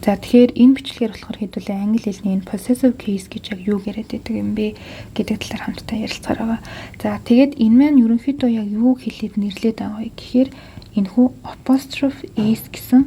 За тэгэхээр энэ бичлэгээр болохоор хэдүүлээ англи хэлний энэ possessive case гэж яг юу яриад байдаг юм бэ гэдэг талаар хамтдаа ярилцахаар байгаа. За тэгээд энэ маань ерөнхийдөө яг юу хэлээд нэрлээд байгаа вэ гэхээр энэхүү apostrophe s гэсэн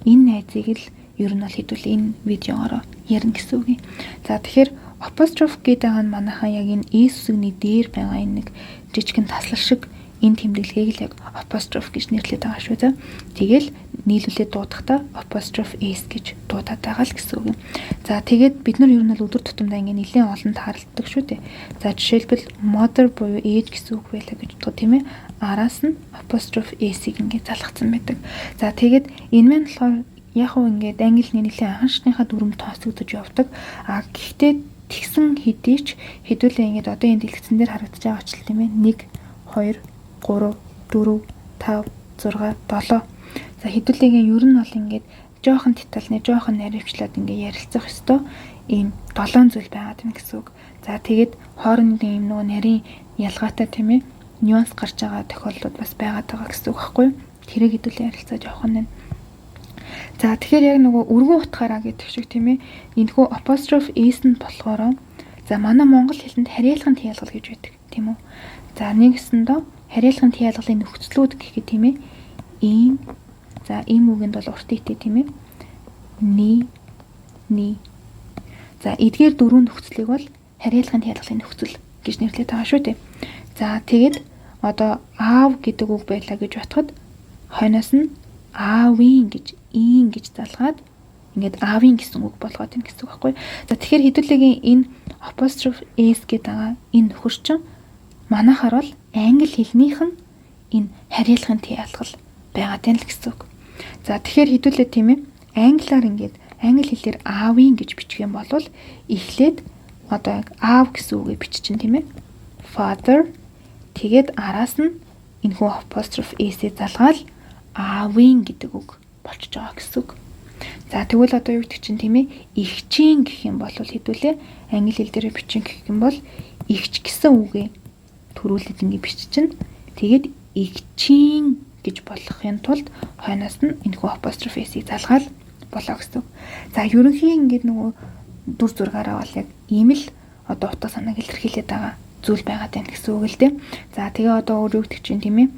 энэ найзыг л ер нь бол хэдүүлээ энэ видеогоор ярина гэсэн үг юм. За тэгэхээр apostrophe гэдэг нь манайхаа яг энэ s үсгний дээр байгаа энэ нэг жижигэн таслал шиг энэ тэмдэглэгийг л яг apostrophe гэж нэрлэдэг байгаа шүү дээ. Тэгэл нийлүүлээд дуудахдаа apostrophe s гэж дуудаад байгаа л гэсэн үг юм. За тэгээд бид нар ер нь бол өдөр тутамдаа ингэ нэлээд олон тааралддаг шүү дээ. За жишээлбэл mother буюу ээж гэсэн үг байлаа гэж бодгоо тийм ээ. Араас нь apostrophe s-ийг ингэ залгацсан байдаг. За тэгээд энэ маань болохоор яг уу ингээд англи хэлний нэлээд анхаарчныхаа дүрм тооцогдож явдаг. Гэхдээ тэгсэн хэдий ч хэдүүлээ ингээд одоо энэ дэлгэцэн дээр харагдаж байгаа ч л тийм ээ 1 2 3, 4, 5, 6, 7. За хэдүүлээгийн ер нь бол ингээд жоохон детальны, жоохон наривчлаад ингээд ярилцах ёстой ийм 7 зүйл байгаад байна гэсэн үг. За тэгээд хоорондын ийм нөгөө нарийн ялгаатай тийм ээ нюанс гарч байгаа тохиолдлууд бас байгаад байгаа гэсэн үг байхгүй юу? Тэрийг хэдүүлээ ярилцаад явах нь. За тэгэхээр яг нөгөө өргөн утгаараа гэдэг шиг тийм ээ энэхүү apostrophe s нь болохоор за манай монгол хэлэнд харьяалгын тиалгал гэж байдаг тийм үү? За нэгсэндээ харьяалгын тиалгалын нөхцлүүд гэхэд тийм ээ ин за им үгэнд бол урт итэ тийм ээ ни за эдгээр дөрвөн нөхцлийг бол харьяалгын тиалгалын нөхцөл гэж нэрлэдэг байгаа шүү дээ. За тэгэд одоо аав гэдэг үг байлаа гэж батхад хойноос нь аавын гэж ин гэж залгаад ингээд аавын гэсэн үг болгоод байна гэсэн үг байхгүй. За тэгэхээр хэдүүлээгийн энэ apostrophe s гэдэг байгаа энэ нөхөрчин манайхаар бол англи хэлнийх нь энэ харьяалгын тиалгал байгаад байна л гэсэн үг. За тэгэхээр хэдүүлээ тийм ээ англиар ингээд англи хэлээр аавын гэж бичих юм бол эхлээд одоо яг аав гэсэн үгийг биччихин тийм ээ father тэгээд араас нь энэхүү apostrophe s-ийг залгаал аавын гэдэг үг болчихж байгаа гэсэн үг. За тэгвэл одоо юу гэдэг чинь тийм ээ игчийн гэх юм бол хэдүүлээ англи хэл дээр бичин гэх юм бол игч гэсэн үгээ төрүүлээд ингэ биччихнэ. Тэгээд игчийн гэж болгохын тулд хойноос нь энэхүү apostrophe s-ийг залгаал болоо гэсэн. За ерөнхийн ингээд нөгөө дүр зургаараа бол яг ийм л одоо утга санааг илэрхийлээд байгаа зүйл байгаад байна гэсэн үг л дээ. За тэгээ одоо өөр юу гэдэг чинь тийм ээ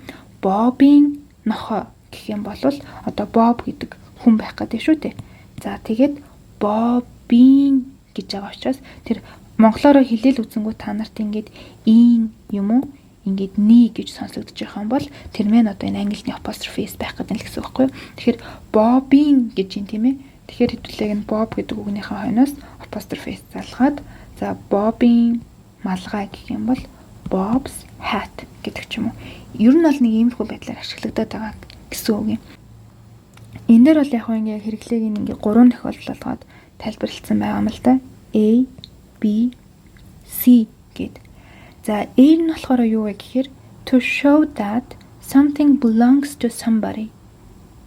Бобын нохой гэх юм бол одоо Боб гэдэг хүн байх гэдэг шүү дээ. За тэгээд Бобын гэж байгаа учраас тэр монголоор хэлээл үзэнгүү та нарт ингээд ин юм уу ингээд ни гэж сонсогдож байгаа юм бол тэр мэн одоо энэ англиний apostrophe s байх гэдэг нь гэсэн үг байхгүй юу. Тэгэхээр Бобын гэж юм тийм ээ. Тэгэхээр хэдүүлээ энэ Боб гэдэг үгнийхээ хойноос apostrophe s залгаад за Бобын малгай гэх юм бол Bob's hat гэдэг ч юм уу. Ер нь бол нэг иймэрхүү байдлаар ашиглагдаад байгаа гэсэн үг юм. Энэ дээр бол яг ингээ хэрэглээг ингээ 3 тохиолдол болгоод тайлбарлагдсан байгаа юм л да. A, B, C гэд. За A нь болохоор юу вэ гэхээр to show that something belongs to somebody.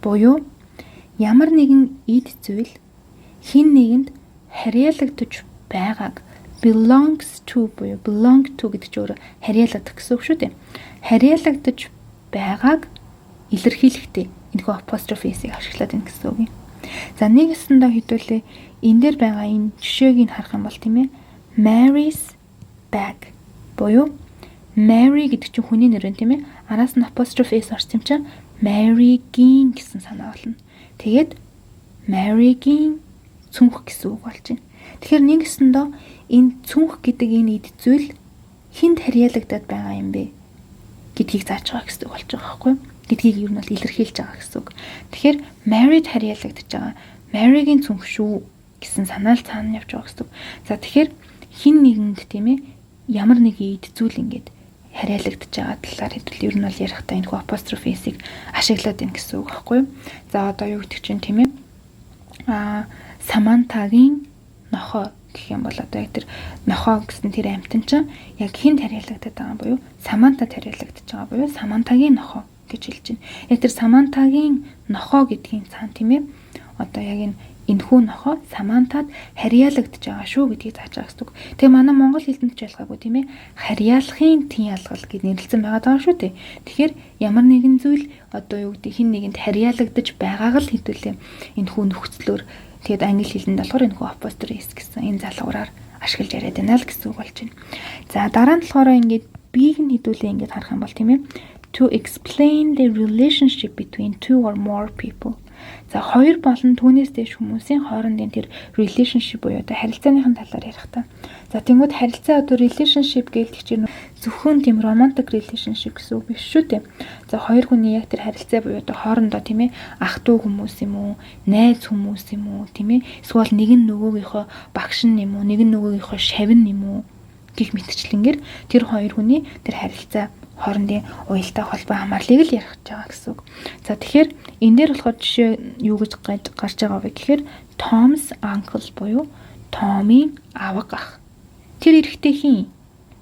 Буюу ямар нэгэн эд зүйл хэн нэгэнд харьяалагдаж байгааг belongs to буюу belong to гэдэг чинь өөрөө харьяалагдах гэсэн үг шүү дээ. Харьяалагдаж байгааг илэрхийлэхдээ энэхүү apostrophe s-ийг ашиглаад байна гэсэн үг юм. За нэгэсэндээ хэдүүлээ энэ дээр байгаа энэ жишээг харах юм бол тийм ээ Mary's bag буюу Mary гэдэг чинь хүний нэр юм тийм ээ. Араас нь apostrophe s орсон юм чинь Mary-гийн гэсэн санаа болно. Тэгээд Mary-гийн цүнх гэсэн үг болж байна. Тэгэхээр нэгэсэндээ энэ цүнх гэдэг энэ эд зүйл хинд харьяалагдаад байгаа юм бэ гэдгийг зааж байгаа гэсэн үг болж байгаа байхгүй юу? Гэдгийг юу нь бол илэрхийлж байгаа гэсэн үг. Тэгэхээр Mary-д харьяалагдаж байгаа. Mary-гийн цүнх шүү гэсэн санаал цаана явж байгаа гэсэн үг. За тэгэхээр хин нэгэнд тийм ээ ямар нэг эд зүйл ингээд харьяалагдаж байгаа талаар хэдүүл ер нь бол ярихдаа энэ хүү apostrophe s-ийг ашиглаад байна гэсэн үг байхгүй юу? За одоо юу гэдэг чинь тийм ээ Самантагийн нохой гэх юм бол одоо яг тэр нохой гэсэн тэр амьтан чинь яг хинд харьяалагдаад байгаа буюу Самантад харьяалагдаж байгаа буюу Самантагийн нохой гэж хэлж байна. Яг тэр Самантагийн нохой гэдгийн цаана тийм ээ одоо яг энэхүү нохой Самантад харьяалагдаж байгаа шүү гэдгийг зааж байгаа гэсэн үг. Тэгээ манай монгол хэлэнд ч ялгаагүй тийм ээ харьяалахын тиалгал гэж нэрлэлсэн байгаа шүү дээ. Тэгэхээр ямар нэгэн зүйл одоо юу гэдэг хин нэгэнд харьяалагдаж байгааг л хэдүүлээ энэхүү нөхцлөөр Тэгэд англи хэлэнд болохоор энэ хүү apostrophe s гэсэн энэ залгуураар ашиглаж яриад байна л гэсэн үг болж байна. За дараа нь болохоор ингээд бийг нь хэдүүлээ ингээд харах юм бол тийм ээ. To explain the relationship between two or more people. За хоёр болон түүнээс дээш хүмүүсийн хоорондын тэр relationship буюу одоо харилцааныхын талаар ярих та. За тэнгууд харилцаа одоо relationship гэдэг чинь зөвхөн тийм romantic relationship гэсэн үг биш шүү дээ. За хоёр хүний яг тэр харилцаа буюу одоо хоорондоо тийм ээ ах トゥ хүмүүс юм уу, найз хүмүүс юм уу, тийм ээ эсвэл нэг нь нөгөөгийнхөө багш нь юм уу, нэг нь нөгөөгийнхөө шавин юм уу гэх мэтчлэнгээр тэр хоёр хүний тэр харилцаа хоорондын уялдаа холбоо хамаарлыг л ярих гэж байгаа гэсэн үг. За тэгэхээр энэ дээр болохоор жишээ юу гэж гарч байгаа вэ гэхээр Tom's uncle буюу Томийн авга ах. Тэр эрэгтэй хин?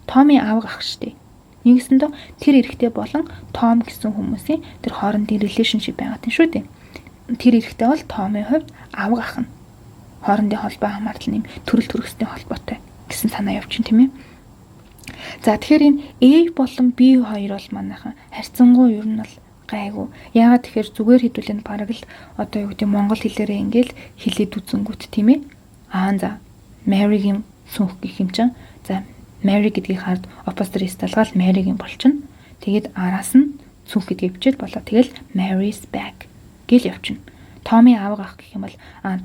Томийн авга ах штэ. Нэгсэндээ тэр эрэгтэй болон Том гэсэн хүмүүсийн тэр хоорондын relationship байгаа тийм шүү дээ. Тэр эрэгтэй бол Томийн хувьд авга ах нь. Хоорондын холбоо хамаарлал нэм төрөл төрөстэй холбоотой гэсэн санаа явуулчин тийм ээ. За тэгэхээр энэ A болон B хоёр бол манайхан харьцангуй ер нь бол гайгүй. Яагаад тэгэхээр зүгээр хэдүүлэн бараг л одоо юу гэдэг монгол хэлээрээ ингээл хэлээд үзэнгүүт тийм ээ. За Mary-гийн сүнх гэх юм чинь. За Mary гэдгийг хард apostrophe талгаал Mary-гийн болчихно. Тэгээд араас нь сүнх гэдгийг бичээд болоо. Тэгэл Mary's back гэл явчихна. Tommy авга ах гэх юм бол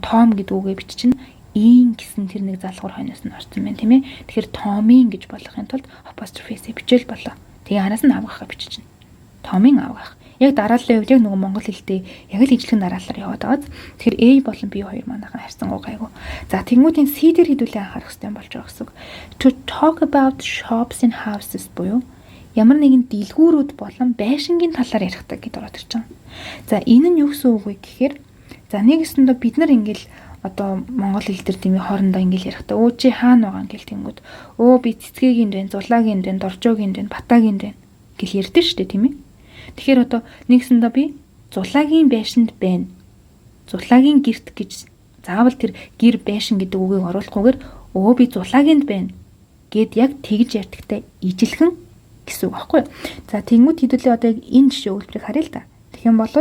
Tom гэдэг үгээ биччихнэ. Ийн гэсэн тэр нэг залгуур хойноос нь орсон байна тийм ээ. Тэгэхээр Томийн гэж болгохын тулд apostrophe s бичээл болоо. Тэгээ араас нь авгахаа биччихнэ. Томийн авгах. Яг дарааллын үед яг нөгөө монгол хэлтэй яг л ижлэгэн дараалалаар яваад байгааз. Тэгэхээр A болон B хоёр манайхан харьцангуй гайгүй. За тэнгуүтийн C дээр хэдүүлээ анхаарах хэрэгтэй болж байгаа гэсэн үг. To talk about shops and houses буюу ямар нэгэн дэлгүүрүүд болон байшингийн талаар ярихтаа гэдээ ороод ирж байгаа. За энэ нь юу гэсэн үг вэ гэхээр за нэгэсэндээ бид нар ингээл одоо монгол хэл дээр тийм хоорондоо ингээл ярихдаа өө чи хаана байгаа ингээл тэнгүүд өө би цэцгээгийн дэн, зулаагийн дэн, доржоогийн дэн, батагийн дэн гэл ярьдэн штэ тийм ээ. Тэгэхээр одоо нэгсэндээ би зулаагийн байшинд байна. Зулаагийн герт гэж заавал тэр гэр байшин гэдэг үгийг оруулахгүйгээр өө би зулаагинд байна гэд яг тэгж ярьдагтай ижилхэн гэсэн үг байхгүй юу. За тэнгүүд хэдүүлээ одоо яг энэ жишээ үйлдвэрийг харъя л да. Тэгэх юм бол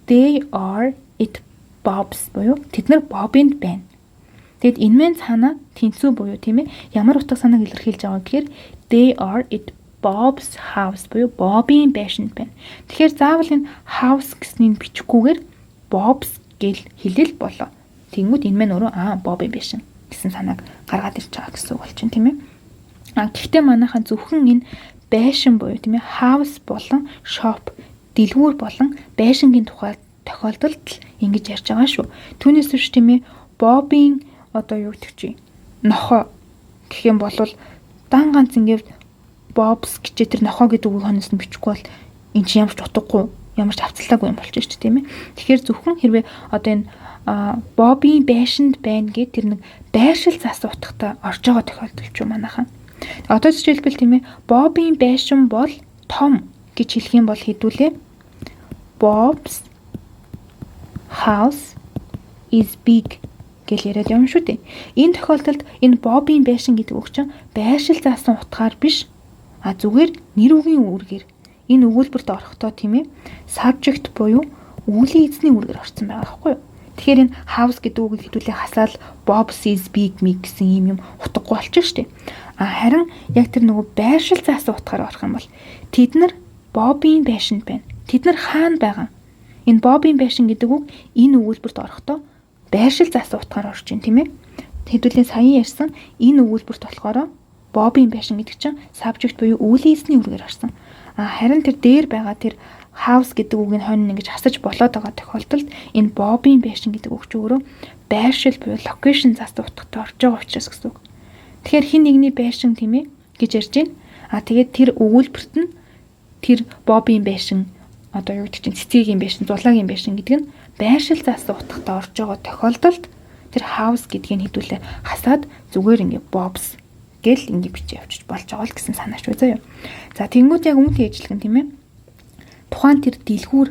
they are it Bob's буюу тэд нар Бобинд байна. Тэгэд энэ мэн цаана тэнцүү буюу тийм ээ ямар утга санааг илэрхийлж байгаа гэхээр they are at Bob's house буюу Бобийн байшинд байна. Тэгэхээр заавал энэ house гэснийг бичихгүйгээр Bob's гэл хэлэл болоо. Тэнгүүд энэ мэн өөрөө Бобийн байшин гэсэн санааг гаргаад ирж байгаа гэсэн үг болчихно тийм ээ. Гэхдээ манайхан зөвхөн энэ байшин буюу тийм ээ house болон shop дэлгүүр болон байшингийн тухай тохиолдолд ингэж ярьж байгаа шүү. Түүнээс биш тийм ээ Бобийн одоо юу гэдэг чи нохоо гэх юм бол дан ганц ингээд Bob's гэж тэр нохоо гэдэг үг хоноос нь бичихгүй бол эн чинь ямар ч утгагүй ямар ч хавцалтаагүй юм болчих шүү тийм ээ. Тэгэхээр зөвхөн хэрвээ одоо энэ Бобийн байшинд байна гэд тэр нэг байршил заасан утгатай орж байгаа тохиолдол ч юм манайхан. Одоо жишээлбэл тийм ээ Бобийн байшин бол том гэж хэлэх юм бол хэдүүлээ Bob's house is big гэж яриад юм шүү дээ. Энэ тохиолдолд энэ Бобийн байшин гэдэг үг чинь байршил заасан утгаар биш зүгээр нэр үгийн үүргээр энэ өгүүлбэрт орохдоо тийм ээ subject буюу үглийн эзний үүргээр орсон байгаа байхгүй юу. Тэгэхээр энэ house гэдэг үгийг хэдүүлээ хасаал Bob's is big гэсэн юм утгагүй болчих шүү дээ. Харин яг тэр нөгөө байршил заасан утгаар орох юм бол тэд нар Бобийн байшинд байна. Тэд нар хаана байгаа? Энэ Бобийн байшин гэдэг үг энэ өгүүлбэрт орохдоо байршил заасан утгаар орж ийн тийм ээ. Хэдүүлээ саяхан ярьсан энэ өгүүлбэрт болохоор Бобийн байшин гэдэг чинь subject буюу үглийн эзний үргээр орсон. Харин тэр дээр байгаа тэр house гэдэг үгийг хонь ингэж хасаж болоод байгаа тохиолдолд энэ Бобийн байшин гэдэг үг чинь өөрөө байршил буюу location заасан утгатай орж байгаа учраас гэсэн үг. Тэгэхээр хин нэгний байшин тийм ээ гэж ярьж байна. Тэгээд тэр өгүүлбэрт нь тэр Бобийн байшин одоо юу гэдэг чинь цэцгийн байшин, зулаагийн байшин гэдэг нь байршил заасан утгатай орж байгаа тохиолдолд тэр house гэдгийг хэдүүлээ хасаад зүгээр ингээ Bob's гэл ингээ бичиж явчих болж байгаа л гэсэн санаач үү заяа. За тэнгууд яг үүнтэй ижилхэн тийм ээ. Тухайн тэр дэлгүүр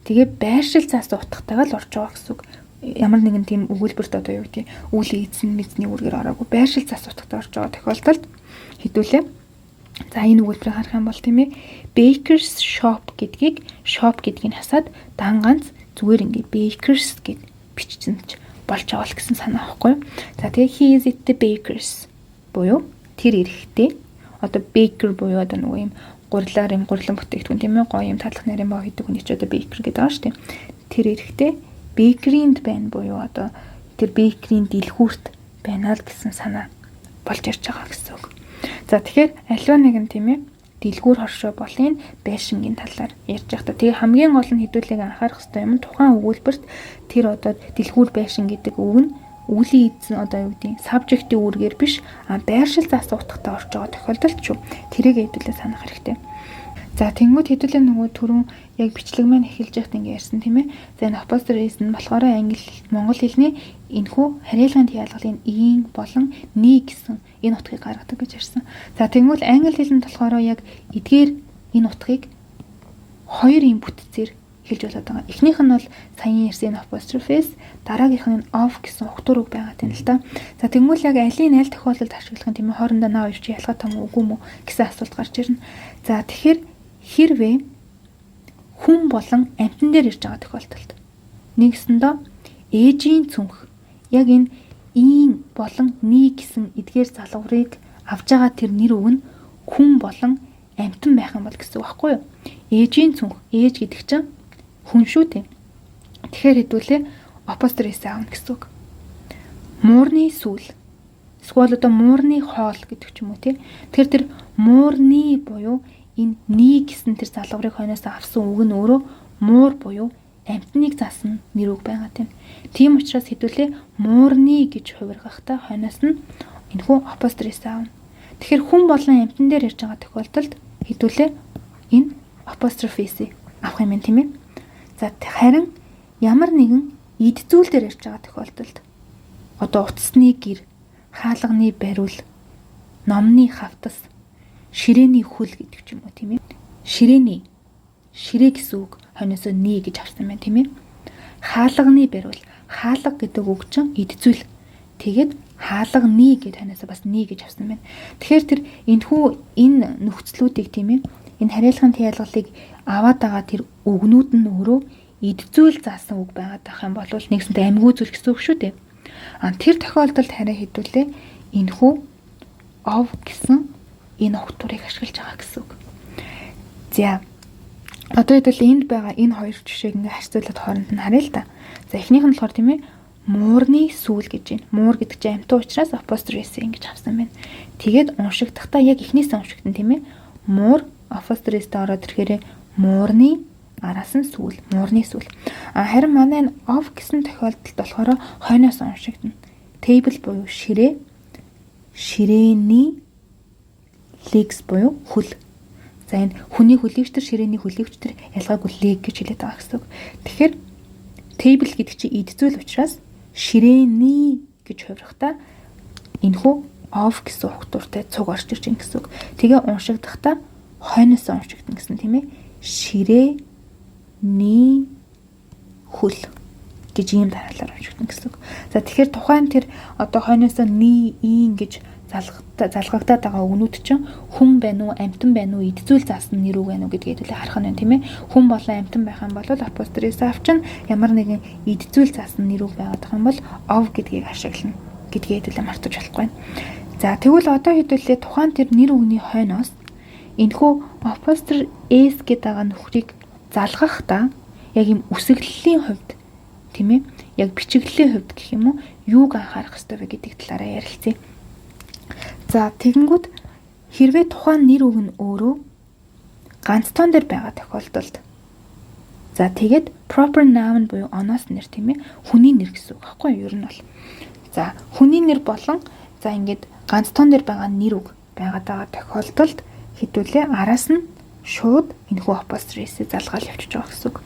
тэгээ байршил заасан утгатайгаа л орж байгаа гэсэн үг. Ямар нэгэн тийм өгүүлбэрт одоо юу гэдэг үглийн эзний үргээр ороогүй байршил заасан утгатай орж байгаа тохиолдолд хэдүүлээ. За энэ өгүүлбэрийг харах юм бол тийм ээ Baker's shop гэдгийг shop гэдгийг хасаад дан ганц зүгээр ингээ Baker's гэд бичсэн ч болж байгаа л гэсэн санаа байхгүй юу? За тэгээ he is at the baker's буюу тэр эрэхтэй одоо baker буюу одоо нөгөө юм гурлан бүтээгдэхүүн тийм ээ гоё юм татлах нарийн боо хийдэг хүний ч одоо baker гэдэг байгаа шүү дээ. Тэр эрэхтэй bakery-нд байна буюу одоо тэр bakery-ийн дэлгүүрт байна л гэсэн санаа болж ирж байгаа гэсэн үг. За тэгэхээр аливаа нэгэн тийм ээ дэлгүүр хоршоо болын байшингийн талаар ярьж байхдаа тэгээ хамгийн гол нь хэдүүлэг анхаарах хэрэгтэй юм тухайн өгүүлбэрт тэр одоо дэлгүүр байшин гэдэг үг нь үглийн эзэн одоо юу гэдэг subject-ийн үүргээр биш байршил заас утгатай орж байгаа тохиолдолд ч тэрийг хэдүүлээ санах хэрэгтэй. За тэнгууд хэдүүлээ нөгөө түрүүн яг бичлэг маань эхэлж байхад ингэ ярьсан тийм ээ. За энэ apostrophe нь болохоор монгол хэлний энэхүү хариалгын ялгалын ийн болон ни гэсэн энэ утгыг гаргадаг гэж ярьсан. За тэгвэл англи хэлэнд болохоор яг эдгээр энэ утгыг хоёр юм бүтцээр хэлж болоод байгаа. Эхнийх нь бол саяхан ярьсан apostrophe, дараагийнх нь of гэсэн утгаар үг байгаа тийм л да. За тэгвэл яг аль тохиолдолд ашиглах юм тийм ээ хоорондоо наа хоёр чи ялгаа том үгүй мүү гэсэн асуулт гарч ирнэ. За тэгэхээр хэрвээ хүн болон амьтан дээр ирж байгаа тохиолдолд нэгсэндээ ээжийн цүнх яг энэ ийн болон ни гэсэн эдгээр залгуурыг авж байгаа тэр нэр үг нь хүн болон амьтан байх юм бол гэсэн үг байхгүй юу? Ээжийн цүнх, ээж гэдэг чинь хүн шүү дээ. Тэгэхээр хэдүүлээ apostrophe аавна гэсэн үг. Муурны сүүл. Эсвэл одоо муурны хоол гэдэг ч юм уу тий. Тэгэхээр тэр муурны буюу энэ ни гэсэн тэр залгуурыг хойноос авсан үг нь өөрөө муур буюу амьтныг заасан нэр үг байгаа тийм. Тийм учраас хэдүүлээ муурны гэж хувиргахдаа хойноос нь энэхүү apostrophe аавна. Тэгэхээр хүн болон амьтан дээр ирж байгаа тохиолдолд хэдүүлээ энэ apostrophe авах юм тийм ээ. За харин ямар нэгэн эд зүйл дээр ирж байгаа тохиолдолд одоо утасны гэр, хаалганы бариул, номны хавтас, ширээний хүл гэдэг ч юм уу тийм ээ. Ширээ гэсэн үг хойноосоо ни гэж харсан байна тийм ээ. Хаалганы бариул, хаалга гэдэг үг чинь эд зүйл. Тэгээд хаалганы гэдэг хойноосоо бас ни гэж авсан байна. Тэгэхээр тэр энэ нөхцлүүдийг тийм ээ. Энэ хариалгын ялгалыг аваад байгаа тэр үгнүүд нь өөрөө эд зүйл заасан үг байгаад байх юм бол нэгсэнтэй амьгүй зүйл гэсэн үг шүү дээ. Тэр тохиолдолд хараа хэдүүлээ энэхүү of гэсэн энэ утгыг ашиглаж байгаа гэсэн үг. За одоо хэдүүлээ энд байгаа энэ хоёр жишээг ингээ харьцуулаад хооронд нь харъя л да. За эхнийх нь болохоор тийм ээ муурны сүүл гэж байна. Муур гэдэг чинь амьтан учраас apostrophe ингэж авсан байна. Тэгээд уншигдахдаа яг эхнээсээ уншигдсан тийм ээ. Муур apostrophe-тэй ороод ирэхээр муурны араас нь сүүл, муурны сүүл. Харин манай энэ of гэсэн тохиолдолд болохоор хойноос уншигдана. Table буюу ширээ, ширээний legs буюу хөл. За энэ хүний хөлөвчтөр, ширээний хөлөвчтөр ялгаагүй leg гэж хэлээд байгаа гэсэн үг. Тэгэхээр table гэдэг чинь эд зүйл учраас ширээний гэж хувиргахдаа энэхүү of гэсэн утгаартай цуг орж ирж байгаа гэсэн үг. Тэгээ уншигдахдаа хойноос уншигдана гэсэн тийм ээ. Ширээний хөл гэж ийм дараалал уншигдана гэсэн үг. За тэгэхээр тухайн тэр одоо хойноос ни ийн гэж залгагдаад байгаа өгнүүд чинь хүн байна уу, амьтан байна уу, эд зүйл заасан нэр үг байна уу гэдгийг төлөө харах нь тийм ээ. Хүн болон амьтан байх юм бол apostrophe авчин ямар нэгэн эд зүйл заасан нэр үг байгаад байгаа юм бол of гэдгийг ашиглана гэдгийг төлөө мартаж болохгүй. За тэгвэл одоо хэдүүлээ тухайн тэр нэр үгний хойноос энэхүү apostrophe s гэдэг байгаа нөхрийг залгахдаа яг юм үсэглэлийн хувьд тийм ээ. Яг бичиглэлийн хувьд гэх юм уу юуг анхаарах ёстой вэ гэдэг талаараа ярилцъя. За тэгэнгүүт хэрвээ тухайн нэр үг нь өөрөө ганц тоон дээр байгаа тохиолдолд за тэгээд proper noun буюу оноос нэр тийм ээ хүний нэр гэсэн үг байхгүй юу ер нь бол. За хүний нэр болон за ингээд ганц тоон дээр байгаа нэр үг байгаад байгаа тохиолдолд хэдүүлээ араас нь шууд энэхүү apostrophe залгаал явчихж байгаа гэсэн үг.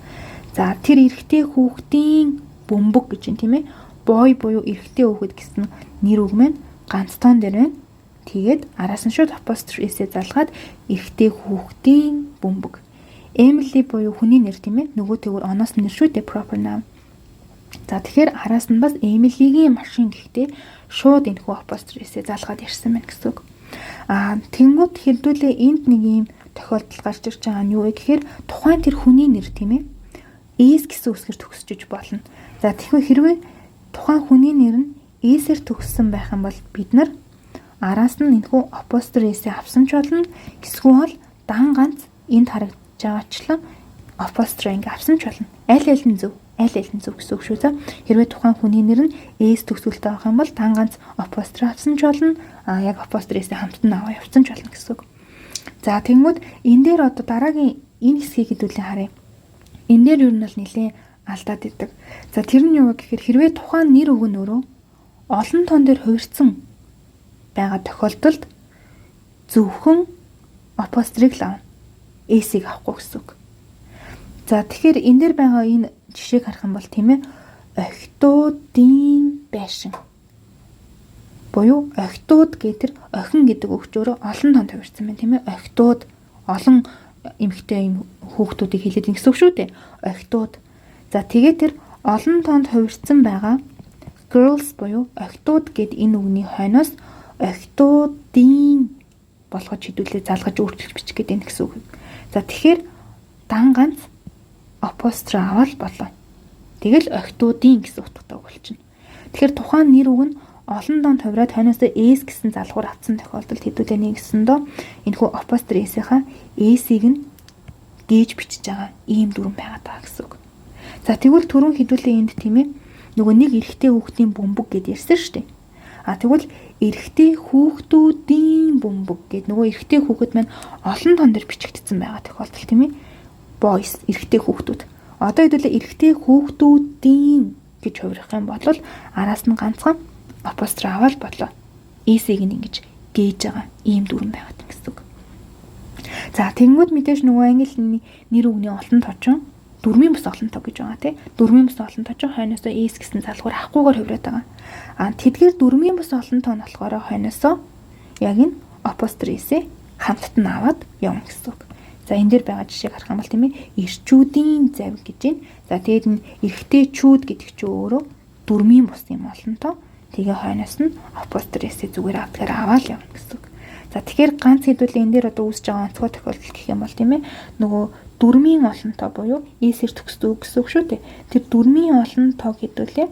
За тэр эрэгтэй хүүхдийн бөмбөг гэж юм тийм ээ. Boy буюу эрэгтэй хүүхэд гэсэн нэр үг маань ганц тоон дээр байна. Тэгээд араас нь шууд apostrophe залгаад эрэгтэй хүүхдийн бөмбөг. Emily буюу хүний нэр тийм ээ. Нөгөө тэгвэр оноос нэр шүү дээ proper noun. За тэгэхээр араас нь бас Emily-гийн машин гэхдээ шууд энэхүү apostrophe залгаад ирсэн байна гэсэн үг. Тэнгууд хэлдүүлээ энд нэг юм тохиолдол гарч ирж байгаа нь юу вэ гэхээр тухайн тэр хүний нэр тийм ээ. S гэсэн үсгээр төгсөж болно. За тэгэхээр хэрвээ тухайн хүний нэр нь эсээр төгссөн байх юм бол бид нар араас нь энэхүү апостроф эсээ авсан ч болно. Эсвэл дан ганц энд харагдаж байгаачлан апостроф ингээ авсан ч болно. Аль аль нь зөв гэсэн үг шүү дээ. Хэрвээ тухайн хүний нэр нь эс төгсгөлтэй байх юм бол дан ганц апостроф авсан ч болно. Яг апостроф эсээ хамтдан аваа явсан ч болно гэсэн үг. За тэгмүүд энэ дээр одоо дараагийн энэ хэсгийг хэдүүлэн харъя. Энэ дээр юу нь бол нэлээд алдаад идэг. За тэр нь юу гэхээр хэрвээ тухайн нэр үг нь өөрөө олон тоон дээр хувирсан байгаа тохиолдолд зөвхөн апострофыг л авна. Эсийг авахгүй гэсэн үг. За тэгэхээр энэ дээр байгаа энэ жишээг харах юм бол тийм ээ охидуудын байшин буюу охидууд гэдэг охин гэдэг үгч өөрөө олон тонд хувирсан байна тийм ээ. Охидууд олон эмэгтэй юм хүүхдүүдийг хэлээд ингэсэн үг шүү дээ. Охидууд. За тэгээд тэр олон тонд хувирсан байгаа girls буюу охидууд гэд энэ үгний хойноос охидуудын болгож хэдүүлээ залгаж өөрчилж бичих гэдэг энэ гэсэн үг. За тэгэхээр дан ганц апостроф аваад болоо. Тэгэл охидуудын гэсэн утгатай болчихно. Тэгэхээр тухайн нэр үг нь олон донд хувираад хойноосоо эс гэсэн залгуур авсан тохиолдолд хэдүүлээ нэг гэсэндөө энэхүү апостроф эсийнхаа эсийг нь гээж бичиж байгаа ийм дүрэн байгаад байгаа гэсэн үг. За тэгвэл түрүүн хэдүүлээ энд тийм ээ нөгөө нэг эрэгтэй хүүхдийн бөмбөг гэд ярьсан шүү дээ. Тэгвэл эрэгтэй хүүхдүүдийн бөмбөг гэд нөгөө эрэгтэй хүүхэд маань олон тон дээр бичигдсэн байгаа тохиолдол тийм ээ. Boys эрэгтэй хүүхдүүд. Одоо хэдүүлээ эрэгтэй хүүхдүүдийн гэж хувирах юм бол араас нь ганцхан апостроф аваад бодлоо. Эсийг нь ингэж гээж байгаа ийм дүрэн байгаад гэсэн үг. За тэнгууд мэдээж нөгөө англи нэр үгний олон точин дөрмийн бус олон тоо гэж байгаа тий. Дөрмийн бус олон точин хойноосоо эс гэсэн залгуур авахгүйгээр хувираад байгаа. Тэдгээр дөрмийн бус олон тоо нь болохоор хойноосоо яг энэ апостроф эсээ хамтд нь аваад явна гэсэн үг. За энэ дээр байгаа жишээг харах юм бол тийм ээ эрчүүдийн завь гэж байна. За тэгээд энэ эрэгтэйчүүд гэдэг чинь өөрөө дөрмийн бус юм олон тоо. Тэгээ хойноос нь апостроф эсээ зүгээр авдгаар аваад явна гэсэн үг. За тэгэхээр ганц хэдүүлээ энэ дээр одоо үүсэж байгаа онцгой тохиолдол гэх юм бол тийм ээ нөгөө дөрмийн олон тоо буюу эсээр төгсдөг гэсэн үг шүү дээ. Тэр дөрмийн олон тоо хэдүүлээ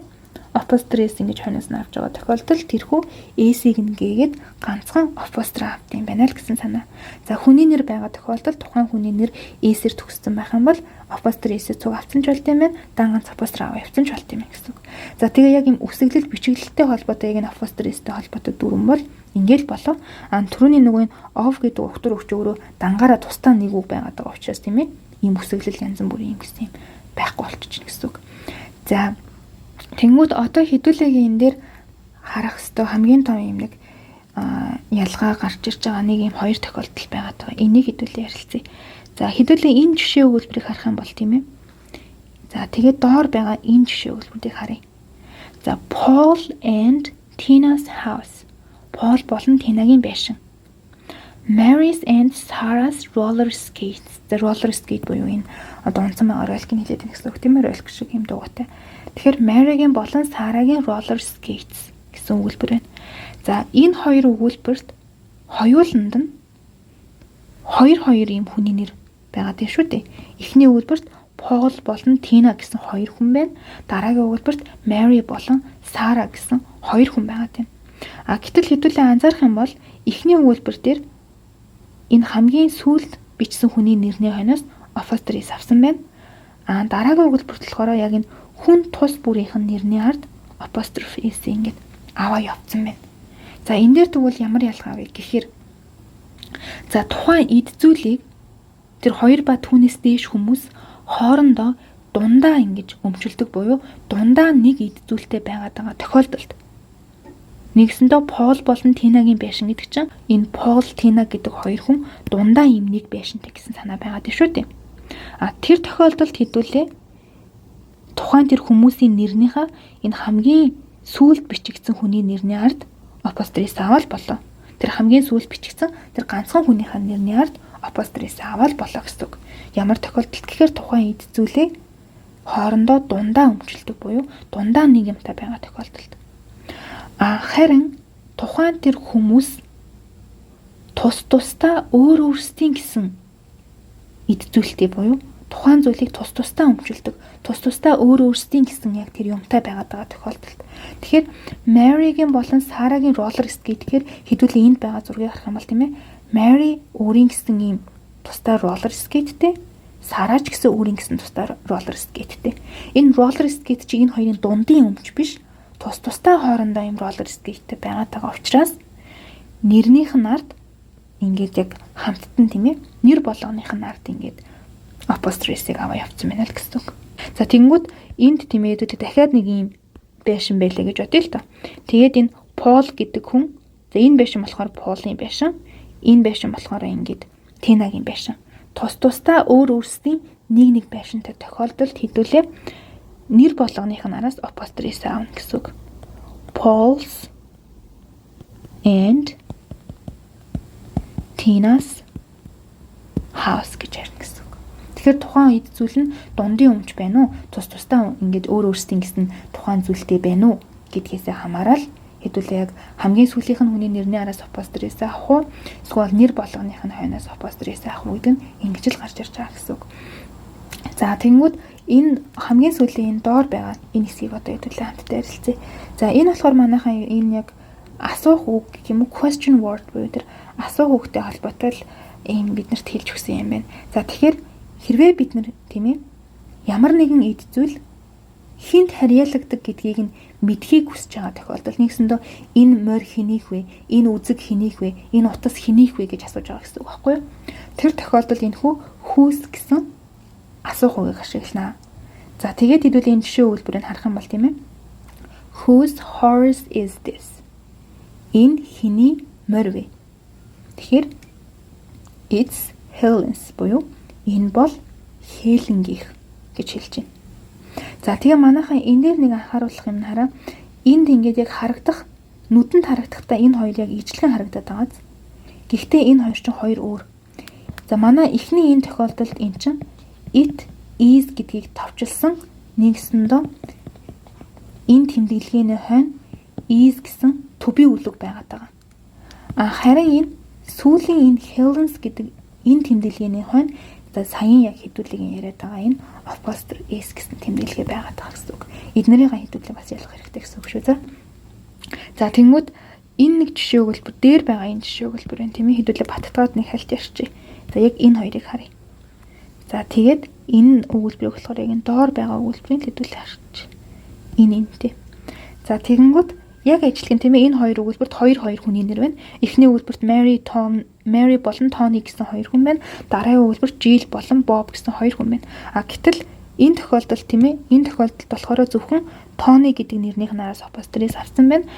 апостроф ингэж хойноос нь авч байгаа тохиолдолд тэрхүү эсийг нэгээд ганцхан апостроф авд юм байна л гэсэн санаа. За хүний нэр байгаа тохиолдолд тухайн хүний нэр эсээр төгссөн байх юм бол апостроф эсээ цуг авсан ч болт юм байна. Дан ганц апостроф аваа явсан ч болт юм гэсэн үг. За тэгээ яг юм үсэглэл бичиглэлтэй холбоотой яг энэ апостроф эстэй холбоотой дүрэн бол ингээл болов. Түрүүний нөгөө энэ of гэдэг утгаар өгч өөрөө дангаараа тусдаа нэг үг байгаад байгаа учраас тийм ээ. Ийм үсэглэл янз бүрийн юм гэсэн юм байхгүй болчихно гэсэн үг. За тэнгууд одоо хэдүүлээгийн энэ дээр харах хэвээр хамгийн том юм нэг ялгаа гарч ирж байгаа нэг юм хоёр тохиолдол байгаад байгаа. Энийг хэдүүлээ ярилцъя. За хэдүүлээ энэ жишээ өгүүлбэрийг харах юм бол тийм ээ. За тэгээд доор байгаа энэ жишээ өгүүлбэрийг харъя. За Paul and Tina's house. Paul болон Тинагийн байшин. Mary's and Sarah's roller skates. The roller skate буюу энэ одоо онцон оролцог нь хэлээд байгаа гэсэн үг тийм ээ, оролцог шиг юм дуугатай. Тэгэхээр Maryгийн болон Sarah-гийн roller skates гэсэн өгүүлбэр байна. За энэ хоёр өгүүлбэрт хоёуланд нь хоёр юм хүний нэр байгаад байна шүү дээ. Эхний өгүүлбэрт Paul болон Tina гэсэн хоёр хүн байна. Дараагийн өгүүлбэрт Mary болон Sarah гэсэн хоёр хүн байгаад байна. Гэтэл хэдүүлээ анзаарах юм бол эхний өгүүлбэр дээр энэ хамгийн сүүлд бичсэн хүний нэрний хойноос апостроф авсан байна. Дараагийн өгүүлбэрт болохоор яг энэ хүн тус бүрийнх нь нэрний ард апостроф ингэж аваа явцсан байна. За энэ дээр тэгвэл ямар ялгаа вэ гэхээр за тухайн эд зүйлийг тэр хоёр ба түүнээс дээш хүмүүс хоорондоо дундаа ингэж өмчлөдөг буюу дундаа нэг эд зүйлтэй байгаад байгаа тохиолдолд нэгсэндээ Пол болон Тинагийн байшин гэдэг чинь энэ Пол, Тина гэдэг хоёр хүн дундаа юм нэг байшинтай гэсэн санаа байгаад шүү дээ. Тэр тохиолдолд хэдүүлээ тухайн тэр хүмүүсийн нэрнийхээ энэ хамгийн сүүлд бичигдсэн хүний нэрний ард апостроф аваад болоо. Тэр хамгийн сүүлд бичигдсэн тэр ганцхан хүнийхээ нэрний ард апостроф аваад болоо гэсэн үг. Ямар тохиолдолд гэхээр тухайн эд зүйлээ хоорондоо дундаа өмчлөдөг буюу дундаа нэг юмтай байгаа тохиолдолд. Харин тухайн тэр хүмүүс тус тусдаа өөр өөрсдийн гэсэн эд зүйлтэй буюу тухайн зүйлийг тусдаа өмчлөдөг. Тусдаа өөрсдийн гэсэн яг тэр юмтай байгаад байгаа тохиолдолд. Тэгэхээр Маригийн болон Сарагийн роллер скейт гэхээр хэдүүлээ энд байгаа зургийг харах юм бол тийм ээ. Мари өөрийн гэсэн ийм тусдаа роллер скейттэй, Сара ч гэсэн өөрийн гэсэн тусдаа роллер скейттэй. Энэ роллер скейт чи энэ хоёрын дундын өмч биш. Тусдаа хоорондоо ийм роллер скейттэй байгаад байгаа учраас нэрнийх нь ард ингээд яг хамттан тийм ээ. Нэр болгоных нь ард ингээд апострофыг аваа явцсан байна л гэсэн үг. За тэгэнгүүт энд тийм ээ дахиад нэг юм байшин байлаа гэж бодъё л доо. Тэгээд энэ Пол гэдэг хүн, за энэ байшин болохоор Полын байшин, энэ байшин болохоор ингээд Тинагийн байшин. Тусдаа өөрсдийн нэг байшинтай тохиолдолд хэдүүлээ нэр болгоных нь араас апостроф аавна гэсэн үг. Paul's and Tina's house гэж ярина гэсэн. Тэгэхээр тухайн үед зүйл нь дундын өмч байна уу? Тусдаа ингээд өөрсдийн гэсэн тухайн зүйлтэй байна уу гэдгээсээ хамаарал хэдүүлээ яг хамгийн сүүлийнх нь хүний нэрний араас апостроф авах уу? Эсвэл нэр болгоных нь хойноос апостроф авах уу гэдэг нь ингэж л гарч ирж байгаа гэсэн үг. За тэгэнгүүт энэ хамгийн сүүлийн энэ доор байгаа энэ хэсгийг одоо хэдүүлээ хамтдаа ярилцъя. За энэ болохоор манайхаа энэ яг асуух үг гэх юм уу? Question word буюу тэр асуух үгтэй холбоотой л ийм биднэрт хэлж өгсөн юм байна. За тэгэхээр хэрвээ бид нар тийм ээ ямар нэгэн эд зүйл хинт харьяалагддаг гэдгийг нь мэдхийг хүсэж байгаа тохиолдолд нэгсэндээ энэ морь хинийх вэ? Энэ үзэг хинийх вэ? Энэ утас хинийх вэ гэж асууж байгаа гэсэн үг байхгүй юу? Тэр тохиолдолд энэ хүү whose гэсэн асуух үгийг ашиглана. За тэгээд хэдүүл энэ жишээ үйлбэрийг харах юм бол тийм ээ. Whose horse is this? Энэ хиний морь вэ? Тэгэхээр it's Helen's буюу энэ бол Хеленгийнх гэж хэлж байна. За тэгээ манайхан энэ дээр нэг анхааруулах юм хараа. Энд ингээд яг харагдах, нүдэнд харагдахтаа энэ хоёр яг ижлэгэн харагдаад байгааз. Гэхдээ энэ хоёр чинь хоёр өөр. За манай эхний энэ тохиолдолд эн чинь it is гэдгийг товчилсан нэгсэндээ энэ тэмдэглэгээний хойно is гэсэн to be үлэг байгаад байгаа. Харин энэ сүүлийн энэ Helen's гэдэг энэ тэмдэглэгээний хойно за саяхан яг хэдүүлгийн яриад байгаа энэ apostrophe s гэсэн тэмдэглэгээ байгаад байгаа гэсэн үг. Эднэрийн хэдүүлээ бас ялах хэрэгтэй гэсэн үг шүү за. За тэнгууд энэ нэг жишээ өгүүлбэр дээр байгаа энэ жишээ өгүүлбэр байна тийм ээ хэдүүлээ баттгаад нэг хальт ярьчих. За яг энэ хоёрыг харъя. За тэгээд энэ өгүүлбэрийг болохоор яг энэ доор байгаа өгүүлбэрийг хэдүүлээ харчих. Энэ энэтэй. За тэгэнгүүт яг ажиглах тийм ээ энэ хоёр өгүүлбэрт хоёр хүний нэр байна. Эхний өгүүлбэрт Mary болон Tony гэсэн хоёр хүн байна. Дараагийн өгүүлбэрт Jill болон Bob гэсэн хоёр хүн байна. Гэтэл энэ тохиолдолд тийм ээ энэ тохиолдолд болохоор зөвхөн Tony гэдэг нэрнийх нь араас апостроф авсан байна.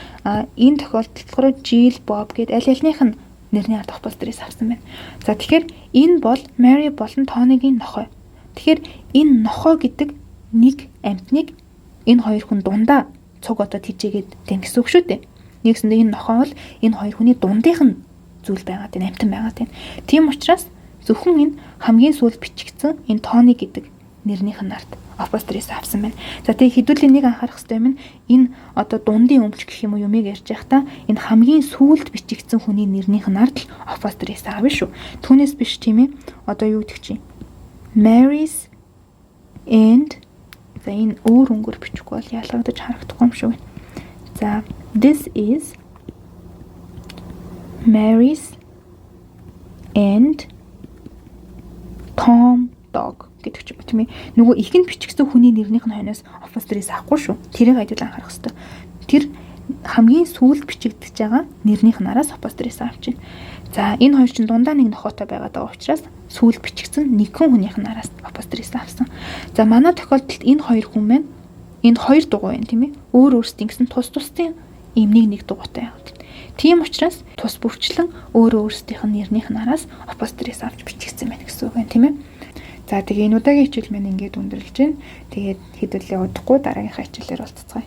Энэ тохиолдолд болохоор Jill, Bob гэдэг аль альнийх нь нэрний ард апостроф авсан байна. За тэгэхээр энэ бол Mary болон Tony-гийн нохой. Тэгэхээр энэ нохой гэдэг нэг амьтныг энэ хоёр хүн дундаа цуг одоо тижээгээд тань гэсэн үг шүү дээ. Нэгсэндээ энэ нохой бол энэ хоёр хүний дундынх нь зүйл байгаад байна, амьтан байгаад байна. Тийм учраас зөвхөн энэ хамгийн сүүлд бичигдсэн энэ Тони гэдэг нэрнийх нь ард апостроф авсан байна. За тэгээ хэдүүлээ нэг анхаарах хэрэгтэй юм. Энэ одоо дундын өмч гэх юм уу юмыг ярьж байхдаа энэ хамгийн сүүлд бичигдсэн хүний нэрнийх нь ард апостроф аавна шүү. Түүнээс биш тийм ээ. Одоо юу гэдэг чинь Mary's and за энэ өөр өнгөөр бичихгүй бол ялгагдаж харагдахгүй юм шүү. За this is Mary's and Tom dog гэдэг ч юм уу тийм ээ. Нөгөө ихэнд бичигдсэн хүний нэрнийх нь хойноос апостроф авахгүй шүү. Тэрийг айдуул анхаарах хэрэгтэй. Тэр хамгийн сүүлд бичигдэж байгаа нэрнийх нь араас апостроф авч байна. За энэ хоёр чинь дундаа нэг нохотой байгаад байгаа учраас сүүлд бичигдсэн нэгэн хүнийх нь араас апостроф авсан. За манай тохиолдолд энэ хоёр хүн байна. Энд хоёр дугуй байна тийм ээ. Өөрсдийн гэсэн тусдын ийм нэг дугуйтай яваад. Тийм учраас тус бүрчлэн өөрсдийнх нь нэрнийх нь араас апостроф авч бичигдсэн байна гэсэн үг байна тийм ээ. За тэгээ энэ удаагийн хичээл маань ингээд өндөрлж байна. Тэгээд хэдүүлээ удахгүй дараагийнхаа хичээлээр уулзцгаая.